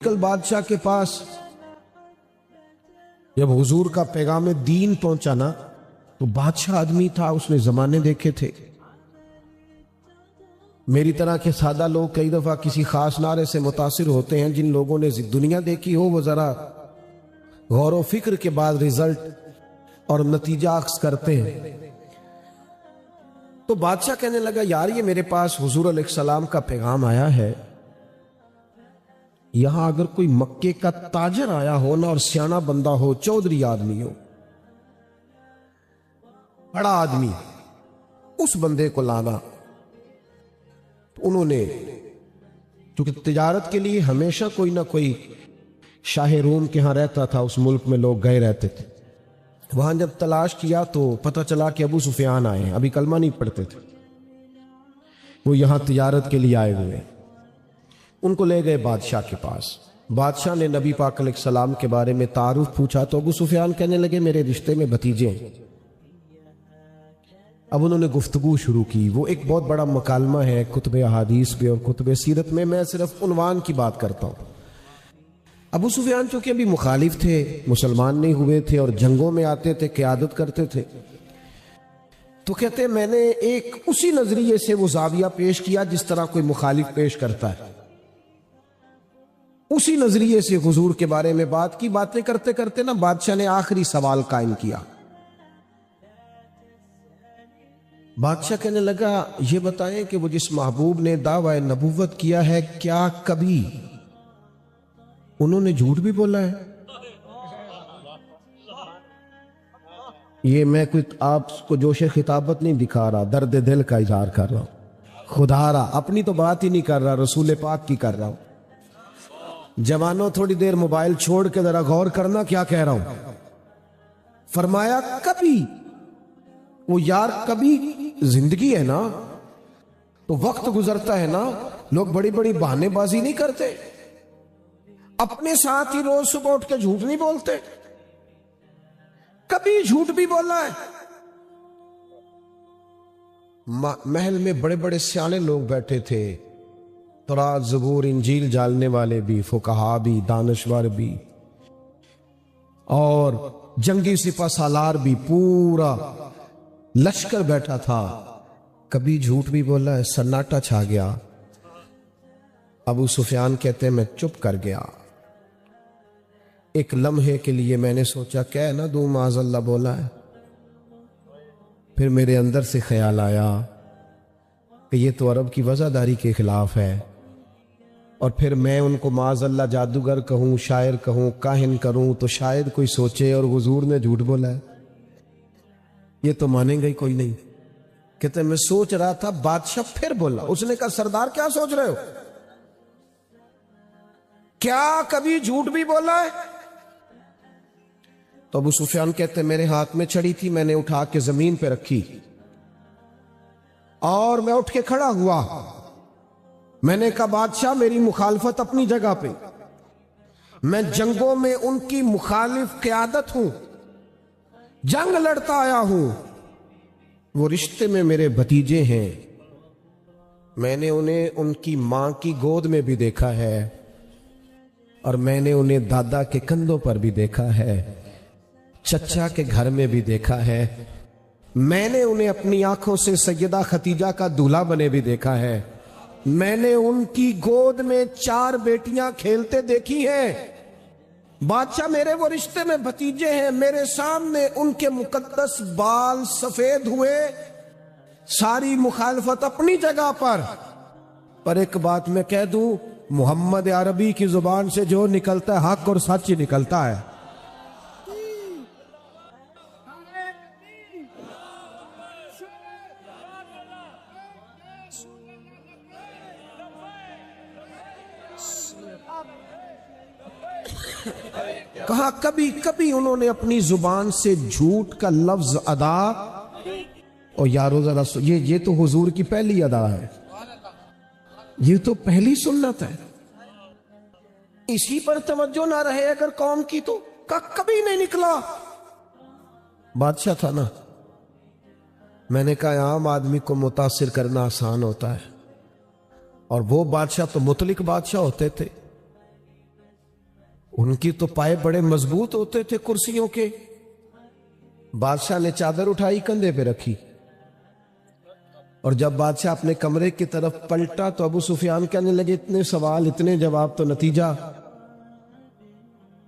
کل بادشاہ کے پاس جب حضور کا پیغام دین پہنچا نا تو بادشاہ آدمی تھا، اس نے زمانے دیکھے تھے۔ میری طرح کے سادہ لوگ کئی دفعہ کسی خاص نعرے سے متاثر ہوتے ہیں، جن لوگوں نے دنیا دیکھی ہو وہ ذرا غور و فکر کے بعد رزلٹ اور نتیجہ اخذ کرتے ہیں۔ تو بادشاہ کہنے لگا یار یہ میرے پاس حضور علیہ السلام کا پیغام آیا ہے، یہاں اگر کوئی مکے کا تاجر آیا ہو نا اور سیانہ بندہ ہو، چودھری آدمی ہو، بڑا آدمی، اس بندے کو لانا۔ انہوں نے چونکہ تجارت کے لیے ہمیشہ کوئی نہ کوئی شاہ روم کے ہاں رہتا تھا، اس ملک میں لوگ گئے رہتے تھے، وہاں جب تلاش کیا تو پتہ چلا کہ ابو سفیان آئے ہیں، ابھی کلمہ نہیں پڑھتے تھے، وہ یہاں تجارت کے لیے آئے ہوئے ہیں۔ ان کو لے گئے بادشاہ کے پاس۔ بادشاہ نے نبی پاک علیہ السلام کے بارے میں تعارف پوچھا تو ابو سفیان کہنے لگے میرے رشتے میں بھتیجے ہیں۔ اب انہوں نے گفتگو شروع کی، وہ ایک بہت بڑا مکالمہ ہے کتب احادیث میں اور کتب سیرت میں صرف عنوان کی بات کرتا ہوں۔ ابو سفیان چونکہ ابھی مخالف تھے، مسلمان نہیں ہوئے تھے اور جنگوں میں آتے تھے، قیادت کرتے تھے، تو کہتے میں نے ایک اسی نظریے سے وہ زاویہ پیش کیا جس طرح کوئی مخالف پیش کرتا ہے، اسی نظریے سے حضور کے بارے میں بات کی۔ باتیں کرتے کرتے نا بادشاہ نے آخری سوال قائم کیا۔ بادشاہ کہنے لگا یہ بتائیں کہ وہ جس محبوب نے دعوی نبوت کیا ہے کیا کبھی انہوں نے جھوٹ بھی بولا ہے؟ یہ میں کوئی آپ کو جوش خطابت نہیں دکھا رہا، درد دل کا اظہار کر رہا ہوں، خدا را اپنی تو بات ہی نہیں کر رہا، رسول پاک کی کر رہا ہوں۔ جوانوں تھوڑی دیر موبائل چھوڑ کے ذرا غور کرنا کیا کہہ رہا ہوں۔ فرمایا کبھی، وہ یار کبھی زندگی ہے نا، تو وقت گزرتا ہے نا، لوگ بڑی بڑی بہانے بازی نہیں کرتے، اپنے ساتھ ہی روز صبح اٹھ کے جھوٹ نہیں بولتے، کبھی جھوٹ بھی بولا ہے۔ محل میں بڑے بڑے سیانے لوگ بیٹھے تھے، تورات زبور انجیل جاننے والے بھی، فقہا بھی، دانشور بھی، اور جنگی سپہ سالار بھی، پورا لشکر بیٹھا تھا۔ کبھی جھوٹ بھی بولا ہے، سناٹا چھا گیا۔ ابو سفیان کہتے ہیں میں چپ کر گیا، ایک لمحے کے لیے میں نے سوچا کہہ نہ دوں معاذ اللہ بولا ہے، پھر میرے اندر سے خیال آیا کہ یہ تو عرب کی وضعداری کے خلاف ہے، اور پھر میں ان کو معاذ اللہ جادوگر کہوں، شاعر کہوں، کاہن کروں تو شاید کوئی سوچے اور حضور نے جھوٹ بولا ہے، یہ تو مانیں گا ہی کوئی نہیں۔ کہتے میں سوچ رہا تھا، بادشاہ پھر بولا، اس نے کہا سردار کیا سوچ رہے ہو؟ کیا کبھی جھوٹ بھی بولا ہے؟ تو ابو سفیان کہتے میرے ہاتھ میں چھڑی تھی، میں نے اٹھا کے زمین پہ رکھی اور میں اٹھ کے کھڑا ہوا، میں نے کہا بادشاہ میری مخالفت اپنی جگہ پہ، میں جنگوں میں ان کی مخالف قیادت ہوں، جنگ لڑتا آیا ہوں، وہ رشتے میں میرے بھتیجے ہیں، میں نے انہیں ان کی ماں کی گود میں بھی دیکھا ہے اور میں نے انہیں دادا کے کندھوں پر بھی دیکھا ہے، چچا کے گھر میں بھی دیکھا ہے، میں نے انہیں اپنی آنکھوں سے سیدہ ختیجہ کا دولہا بنے بھی دیکھا ہے، میں نے ان کی گود میں 4 بیٹیاں کھیلتے دیکھی ہیں۔ بادشاہ میرے وہ رشتے میں بھتیجے ہیں، میرے سامنے ان کے مقدس بال سفید ہوئے، ساری مخالفت اپنی جگہ پر ایک بات میں کہہ دوں، محمد عربی کی زبان سے جو نکلتا ہے حق اور سچ ہی نکلتا ہے۔ کہا کبھی کبھی انہوں نے اپنی زبان سے جھوٹ کا لفظ ادا، اور یارو ذرا یہ تو حضور کی پہلی ادا ہے، یہ تو پہلی سنت ہے، اسی پر توجہ نہ رہے اگر قوم کی تو کبھی نہیں نکلا۔ بادشاہ تھا نا، میں نے کہا عام آدمی کو متاثر کرنا آسان ہوتا ہے، اور وہ بادشاہ تو مطلق بادشاہ ہوتے تھے، ان کی تو پائے بڑے مضبوط ہوتے تھے کرسیوں کے. بادشاہ نے چادر اٹھائی کندھے پہ رکھی, اور جب بادشاہ اپنے کمرے کی طرف پلٹا تو ابو سفیان کہنے لگے اتنے سوال اتنے جواب تو نتیجہ.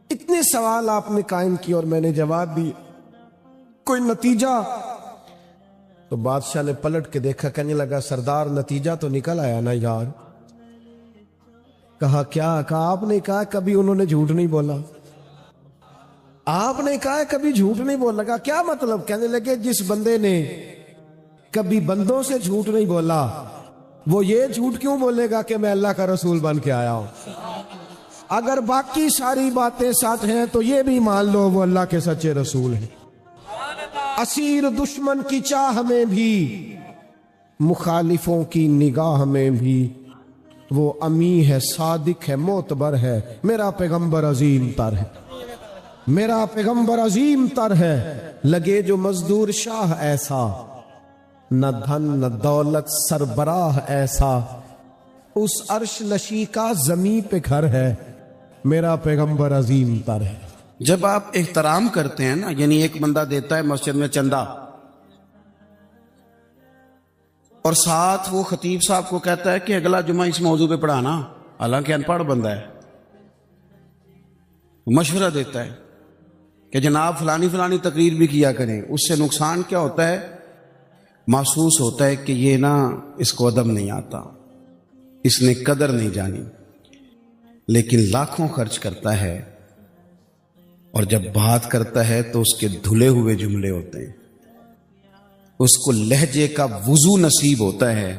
اتنے سوال آپ نے قائم کیے اور میں نے جواب دی, کوئی نتیجہ؟ تو بادشاہ نے پلٹ کے دیکھا, کہنے لگا سردار نتیجہ تو نکل آیا نا یار. کہا کیا؟ کہا آپ نے کہا کبھی انہوں نے جھوٹ نہیں بولا. آپ نے کہا کبھی جھوٹ نہیں بولا. کہا کیا مطلب؟ کہنے لگے جس بندے نے کبھی بندوں سے جھوٹ نہیں بولا وہ یہ جھوٹ کیوں بولے گا کہ میں اللہ کا رسول بن کے آیا ہوں؟ اگر باقی ساری باتیں سچ ہیں تو یہ بھی مان لو وہ اللہ کے سچے رسول ہیں. اسیر دشمن کی چاہ میں بھی, مخالفوں کی نگاہ میں بھی, وہ امی ہے, صادق ہے, معتبر ہے, میرا پیغمبر عظیم تر ہے, میرا پیغمبر عظیم تر ہے. لگے جو مزدور شاہ ایسا, نہ دھن نہ دولت سربراہ ایسا, اس عرش نشی کا زمین پہ گھر ہے, میرا پیغمبر عظیم تر ہے. جب آپ احترام کرتے ہیں نا, یعنی ایک بندہ دیتا ہے مسجد میں چندہ اور ساتھ وہ خطیب صاحب کو کہتا ہے کہ اگلا جمعہ اس موضوع پہ پڑھانا, حالانکہ ان پڑھ بندہ ہے, مشورہ دیتا ہے کہ جناب فلانی فلانی تقریر بھی کیا کریں, اس سے نقصان کیا ہوتا ہے؟ محسوس ہوتا ہے کہ یہ نا اس کو ادب نہیں آتا, اس نے قدر نہیں جانی. لیکن لاکھوں خرچ کرتا ہے اور جب بات کرتا ہے تو اس کے دھلے ہوئے جملے ہوتے ہیں, اس کو لہجے کا وضو نصیب ہوتا ہے.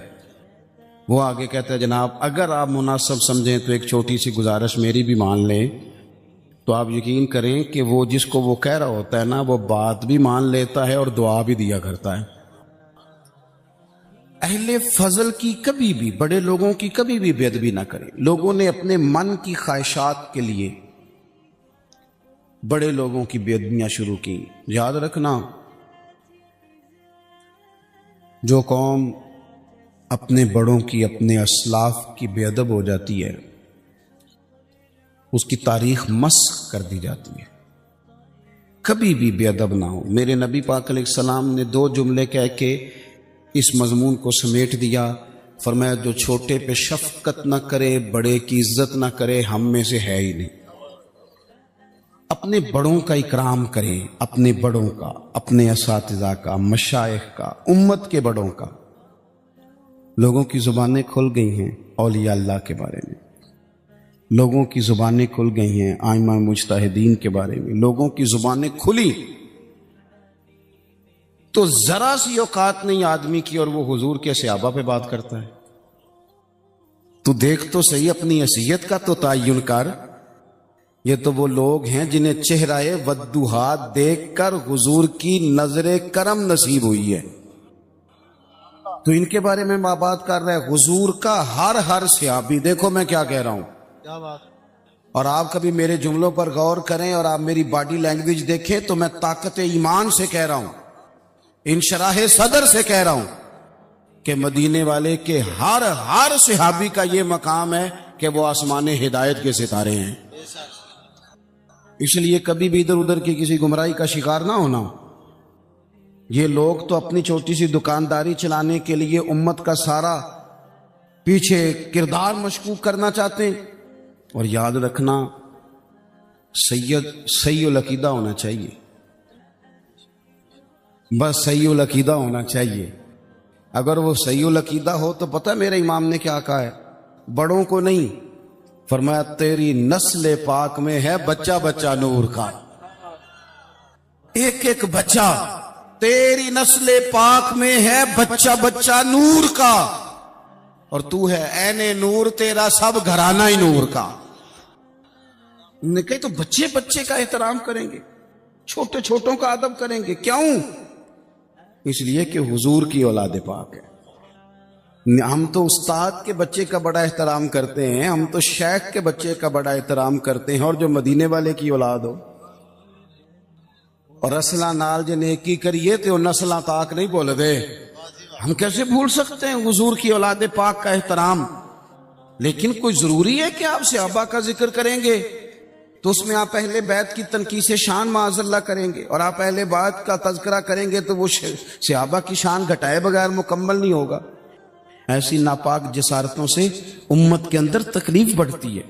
وہ آگے کہتا ہے جناب اگر آپ مناسب سمجھیں تو ایک چھوٹی سی گزارش میری بھی مان لیں, تو آپ یقین کریں کہ وہ جس کو وہ کہہ رہا ہوتا ہے نا وہ بات بھی مان لیتا ہے اور دعا بھی دیا کرتا ہے. اہل فضل کی کبھی بھی, بڑے لوگوں کی کبھی بھی بے ادبی نہ کریں. لوگوں نے اپنے من کی خواہشات کے لیے بڑے لوگوں کی بے ادبیاں شروع کی. یاد رکھنا, جو قوم اپنے بڑوں کی, اپنے اسلاف کی بے ادب ہو جاتی ہے اس کی تاریخ مسخ کر دی جاتی ہے. کبھی بھی بے ادب نہ ہو. میرے نبی پاک علیہ السلام نے 2 جملے کہہ کے اس مضمون کو سمیٹ دیا. فرمایا جو چھوٹے پہ شفقت نہ کرے, بڑے کی عزت نہ کرے, ہم میں سے ہے ہی نہیں. اپنے بڑوں کا اکرام کریں, اپنے بڑوں کا, اپنے اساتذہ کا, مشائخ کا, امت کے بڑوں کا. لوگوں کی زبانیں کھل گئی ہیں اولیاء اللہ کے بارے میں, لوگوں کی زبانیں کھل گئی ہیں ائمہ مجتہدین کے بارے میں, لوگوں کی زبانیں کھلی تو ذرا سی اوقات نہیں آدمی کی اور وہ حضور کے صحابہ پہ بات کرتا ہے. تو دیکھ تو صحیح, اپنی حیثیت کا تو تعین کر. یہ تو وہ لوگ ہیں جنہیں چہرہ ودوحات دیکھ کر حضور کی نظر کرم نصیب ہوئی ہے, تو ان کے بارے میں بات کر رہا ہے. حضور کا ہر صحابی, دیکھو میں کیا کہہ رہا ہوں, اور آپ کبھی میرے جملوں پر غور کریں اور آپ میری باڈی لینگویج دیکھیں تو میں طاقت ایمان سے کہہ رہا ہوں, انشراح صدر سے کہہ رہا ہوں کہ مدینے والے کے ہر صحابی کا یہ مقام ہے کہ وہ آسمان ہدایت کے ستارے ہیں. اس لیے کبھی بھی ادھر ادھر کی کسی گمراہی کا شکار نہ ہونا. یہ لوگ تو اپنی چھوٹی سی دکانداری چلانے کے لیے امت کا سارا پیچھے کردار مشکوک کرنا چاہتے ہیں. اور یاد رکھنا, صحیح العقیدہ ہونا چاہیے, بس صحیح العقیدہ ہونا چاہیے. اگر وہ صحیح العقیدہ ہو تو پتہ میرے امام نے کیا کہا ہے, بڑوں کو نہیں, فرمایا تیری نسل پاک میں ہے بچہ بچہ نور کا. ایک ایک بچہ تیری نسل پاک میں ہے بچہ بچہ نور کا, اور تو ہے عین نور, تیرا سب گھرانہ ہی نور کا. نے کہے تو بچے بچے کا احترام کریں گے, چھوٹے چھوٹوں کا ادب کریں گے, کیوں؟ اس لیے کہ حضور کی اولاد پاک ہے. ہم تو استاد کے بچے کا بڑا احترام کرتے ہیں, ہم تو شیخ کے بچے کا بڑا احترام کرتے ہیں, اور جو مدینے والے کی اولاد ہو اور اسلحہ نال جے نیکی کریے تو نسلہ تاک نہیں بول دے. ہم کیسے بھول سکتے ہیں حضور کی اولاد پاک کا احترام؟ لیکن کوئی ضروری ہے کہ آپ صحابہ کا ذکر کریں گے تو اس میں آپ اہل بیت کی تنقیص شان معاذ اللہ کریں گے، اور آپ اہل بیت کا تذکرہ کریں گے تو وہ صحابہ کی شان گھٹائے بغیر مکمل نہیں ہوگا۔ ایسی ناپاک جسارتوں سے امت کے اندر تکلیف بڑھتی ہے،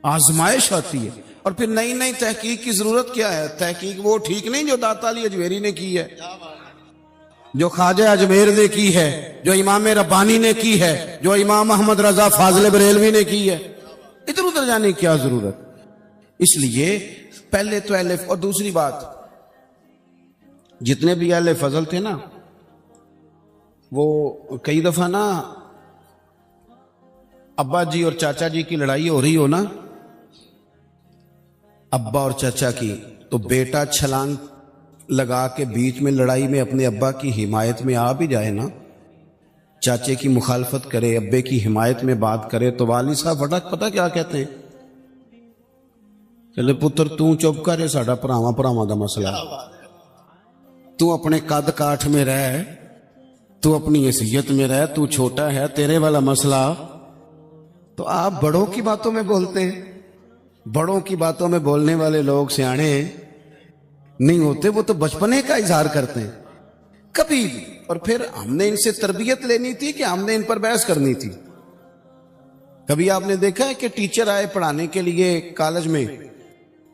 آزمائش آتی ہے، اور پھر نئی نئی تحقیق کی ضرورت کیا ہے؟ تحقیق وہ ٹھیک نہیں جو داتا علی اجمیری نے کی ہے، جو خواجہ اجمیر نے کی ہے، جو امام ربانی نے کی ہے، جو امام احمد رضا فاضل بریلوی نے کی ہے۔ ادھر ادھر جانے کی کیا ضرورت؟ اس لیے پہلے تو اہل، اور دوسری بات، جتنے بھی اہل فضل تھے نا، وہ کئی دفعہ نا ابا جی اور چاچا جی کی لڑائی ہو رہی ہو نا، ابا اور چاچا کی، تو بیٹا چھلانگ لگا کے بیچ میں لڑائی میں اپنے ابا کی حمایت میں آ بھی جائے نا، چاچے کی مخالفت کرے، ابے کی حمایت میں بات کرے، تو والد صاحب فٹک پتہ کیا کہتے ہیں؟ چلے پتر تو چپ کرے، ساڈا پراواں پراواں دا مسئلہ، تو اپنے قد کاٹھ میں رہ، تو اپنی حیثیت میں رہ، تو چھوٹا ہے، تیرے والا مسئلہ۔ تو آپ بڑوں کی باتوں میں بولتے ہیں، بڑوں کی باتوں میں بولنے والے لوگ سیانے نہیں ہوتے، وہ تو بچپنے کا اظہار کرتے ہیں کبھی بھی۔ اور پھر ہم نے ان سے تربیت لینی تھی کہ ہم نے ان پر بحث کرنی تھی؟ کبھی آپ نے دیکھا ہے کہ ٹیچر آئے پڑھانے کے لیے کالج میں،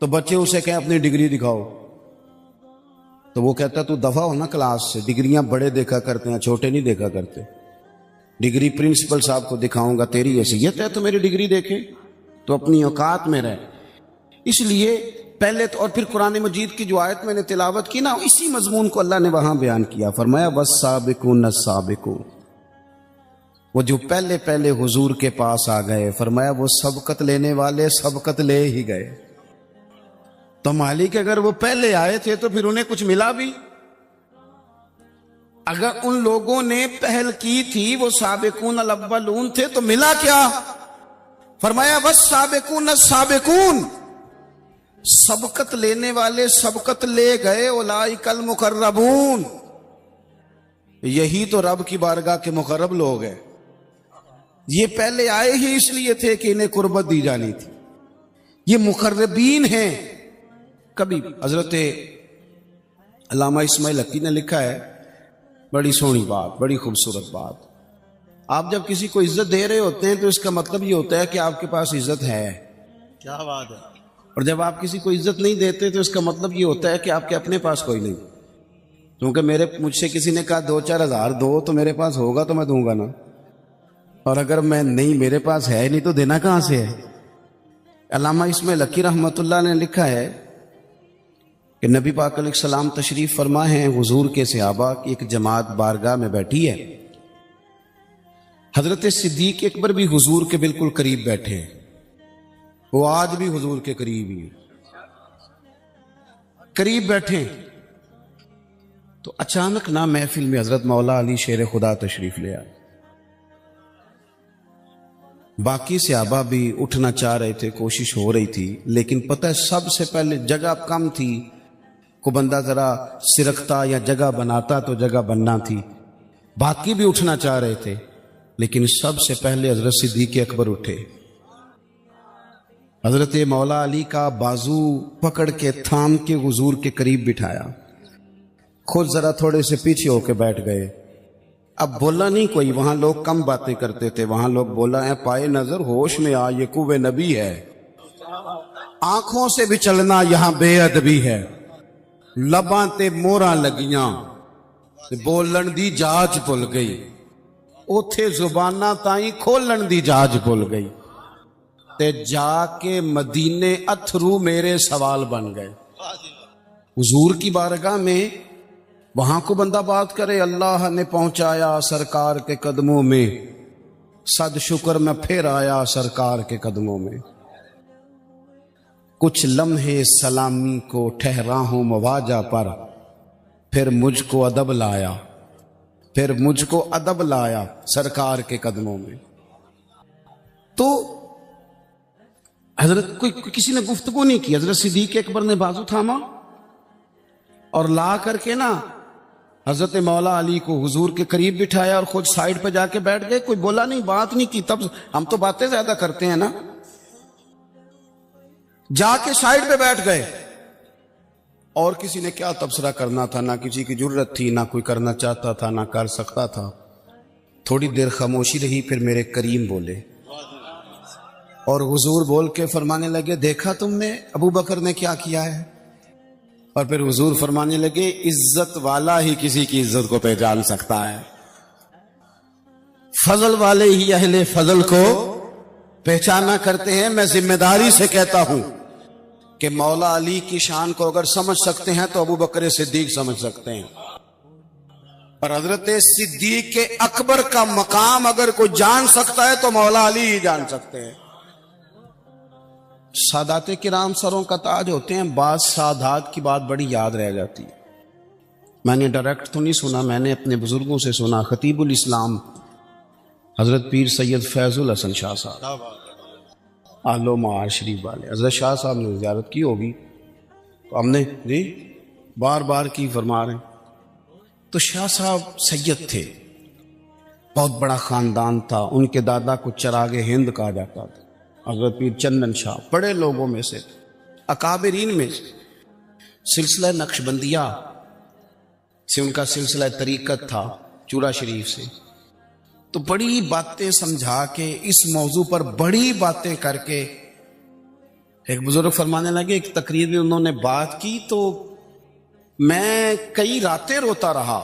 تو بچے اسے کہیں اپنی ڈگری دکھاؤ، تو وہ کہتا تو دفعہ ہو نا کلاس سے، ڈگریاں بڑے دیکھا کرتے ہیں، چھوٹے نہیں دیکھا کرتے۔ ڈگری پرنسپل صاحب کو دکھاؤں گا، تیری حیثیت ہے تو میری ڈگری دیکھے، تو اپنی اوقات میں رہ۔ اس لیے پہلے تو، اور پھر قرآن مجید کی جو آیت میں نے تلاوت کی نا، اسی مضمون کو اللہ نے وہاں بیان کیا، فرمایا والسابقون السابقون، وہ جو پہلے پہلے حضور کے پاس آ گئے، فرمایا وہ سبقت لینے والے سبقت لے ہی گئے۔ تو مالک اگر وہ پہلے آئے تھے تو پھر انہیں کچھ ملا بھی؟ اگر ان لوگوں نے پہل کی تھی، وہ سابقون الاولون تھے، تو ملا کیا؟ فرمایا والسابقون السابقون، سبقت لینے والے سبقت لے گئے، اولئک المقربون، یہی تو رب کی بارگاہ کے مقرب لوگ ہیں۔ یہ پہلے آئے ہی اس لیے تھے کہ انہیں قربت دی جانی تھی، یہ مقربین ہیں۔ کبھی حضرت علامہ اسماعیل حقی نے لکھا ہے، بڑی سونی بات، بڑی خوبصورت بات، آپ جب کسی کو عزت دے رہے ہوتے ہیں تو اس کا مطلب یہ ہوتا ہے کہ آپ کے پاس عزت ہے۔ کیا بات ہے۔ اور جب آپ کسی کو عزت نہیں دیتے تو اس کا مطلب یہ ہوتا ہے کہ آپ کے اپنے پاس کوئی نہیں، کیونکہ مجھ سے کسی نے کہا 2-4 ہزار دو تو میرے پاس ہوگا تو میں دوں گا نا، اور اگر میں نہیں، میرے پاس ہے نہیں تو دینا کہاں سے ہے؟ علامہ اسماعیل حقی رحمۃ اللہ نے لکھا ہے کہ نبی پاک علیہ السلام تشریف فرما ہیں، حضور کے صحابہ کی ایک جماعت بارگاہ میں بیٹھی ہے، حضرت صدیق اکبر بھی حضور کے بالکل قریب بیٹھے ہیں، وہ آج بھی حضور کے قریب ہی قریب بیٹھے، تو اچانک نہ محفل میں حضرت مولا علی شیر خدا تشریف لے آئے۔ باقی صحابہ بھی اٹھنا چاہ رہے تھے، کوشش ہو رہی تھی، لیکن پتہ ہے سب سے پہلے جگہ کم تھی، کو بندہ ذرا سرکتا یا جگہ بناتا تو جگہ بننا تھی، باقی بھی اٹھنا چاہ رہے تھے، لیکن سب سے پہلے حضرت صدیق اکبر اٹھے، حضرت مولا علی کا بازو پکڑ کے تھام کے حضور کے قریب بٹھایا، خود ذرا تھوڑے سے پیچھے ہو کے بیٹھ گئے۔ اب بولا نہیں کوئی، وہاں لوگ کم باتیں کرتے تھے، وہاں لوگ بولا ہے پائے نظر ہوش میں آ، یہ کوہ نبی ہے، آنکھوں سے بھی چلنا یہاں بے ادبی ہے، لباں تے موراں لگیاں بولن دی جاج بھل گئی، اوتھے زباناں تائیں کھولن دی جاج بھل گئی، تے جا کے مدینے اتھرو میرے سوال بن گئے۔ حضور کی بارگاہ میں وہاں کو بندہ بات کرے، اللہ نے پہنچایا سرکار کے قدموں میں، صد شکر میں پھر آیا سرکار کے قدموں میں، کچھ لمحے سلامی کو ٹھہرا ہوں مواجہ پر، پھر مجھ کو ادب لایا، پھر مجھ کو ادب لایا سرکار کے قدموں میں۔ تو حضرت کسی نے گفتگو نہیں کی، حضرت صدیق اکبر نے بازو تھاما اور لا کر کے نا حضرت مولا علی کو حضور کے قریب بٹھایا اور خود سائیڈ پہ جا کے بیٹھ گئے، کوئی بولا نہیں، بات نہیں کی۔ تب ہم تو باتیں زیادہ کرتے ہیں نا، جا کے سائڈ پہ بیٹھ گئے. اور کسی نے کیا تبصرہ کرنا تھا، نہ کسی کی جرت تھی، نہ کوئی کرنا چاہتا تھا، نہ کر سکتا تھا. تھوڑی دیر خاموشی رہی، پھر میرے کریم بولے اور حضور بول کے فرمانے لگے دیکھا تم نے ابو بکر نے کیا کیا ہے. اور پھر حضور فرمانے لگے عزت والا ہی کسی کی عزت کو پہچان سکتا ہے، فضل والے ہی اہل فضل کو پہچانا کرتے ہیں. میں ذمہ داری سے کہتا ہوں کہ مولا علی کی شان کو اگر سمجھ سکتے ہیں تو ابو بکر صدیق سمجھ سکتے ہیں. اور حضرت صدیق کے اکبر کا مقام اگر کوئی جان سکتا ہے تو مولا علی ہی جان سکتے ہیں. سادات کرام سروں کا تاج ہوتے ہیں. بعض سادات کی بات بڑی یاد رہ جاتی ہے. میں نے ڈائریکٹ تو نہیں سنا، میں نے اپنے بزرگوں سے سنا. خطیب الاسلام حضرت پیر سید فیض الحسن شاہ صاحب آل و معار شریف والے، حضرت شاہ صاحب نے زیارت کی ہوگی تو ہم نے جی بار بار کی فرما رہے ہیں. تو شاہ صاحب سید تھے، بہت بڑا خاندان تھا. ان کے دادا کو چراغ ہند کہا جاتا تھا. حضرت پیر چندن شاہ بڑے لوگوں میں سے، اکابرین میں سے. سلسلہ نقشبندیہ سے ان کا سلسلہ طریقت تھا، چورا شریف سے. تو بڑی باتیں سمجھا کے اس موضوع پر بڑی باتیں کر کے ایک بزرگ فرمانے لگے، ایک تقریر میں انہوں نے بات کی تو میں کئی راتیں روتا رہا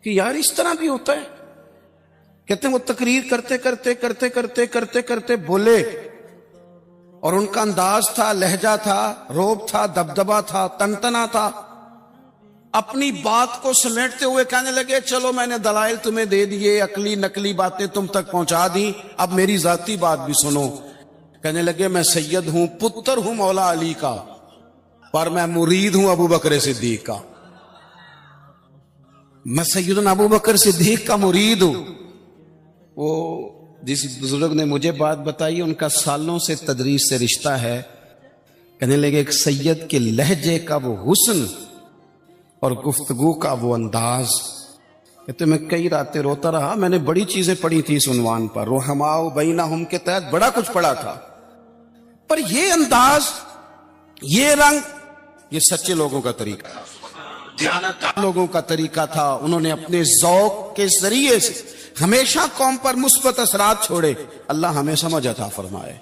کہ یار اس طرح بھی ہوتا ہے. کہتے ہیں وہ تقریر کرتے کرتے کرتے کرتے کرتے کرتے بولے اور ان کا انداز تھا، لہجہ تھا، روب تھا، دبدبا تھا، تنتنا تھا. اپنی بات کو سمیٹتے ہوئے کہنے لگے چلو میں نے دلائل تمہیں دے دیے، عقلی نقلی باتیں تم تک پہنچا دی، اب میری ذاتی بات بھی سنو. کہنے لگے میں سید ہوں، پتر ہوں مولا علی کا، پر میں مرید ہوں ابو بکر صدیق کا. میں سیدنا ابو بکر صدیق کا مرید ہوں. وہ جس بزرگ نے مجھے بات بتائی ان کا سالوں سے تدریس سے رشتہ ہے. کہنے لگے ایک سید کے لہجے کا وہ حسن اور گفتگو کا وہ انداز. کہتے میں کئی راتیں روتا رہا. میں نے بڑی چیزیں پڑھی تھی اس عنوان پر، رحماء بینہم کے تحت بڑا کچھ پڑھا تھا، پر یہ انداز، یہ رنگ، یہ سچے لوگوں کا طریقہ تھا، دیانتدار لوگوں کا طریقہ تھا. انہوں نے اپنے ذوق کے ذریعے سے ہمیشہ قوم پر مثبت اثرات چھوڑے. اللہ ہمیں سمجھ عطا فرمائے.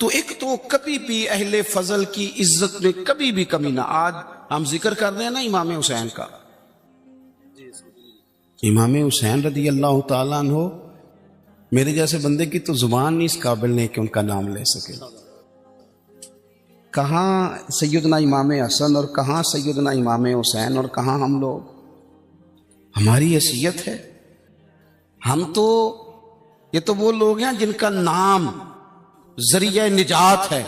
تو ایک تو کبھی بھی اہل فضل کی عزت میں کبھی بھی کمی نہ. آج ہم ذکر کر رہے ہیں نا امام حسین کا. امام حسین رضی اللہ تعالیٰ عنہ، میرے جیسے بندے کی تو زبان نہیں اس قابل نہیں کہ ان کا نام لے سکے. کہاں سیدنا امام حسن اور کہاں سیدنا امام حسین اور کہاں ہم لوگ. ہماری حیثیت ہے. ہم تو یہ تو وہ لوگ ہیں جن کا نام ذریعہ نجات ہے.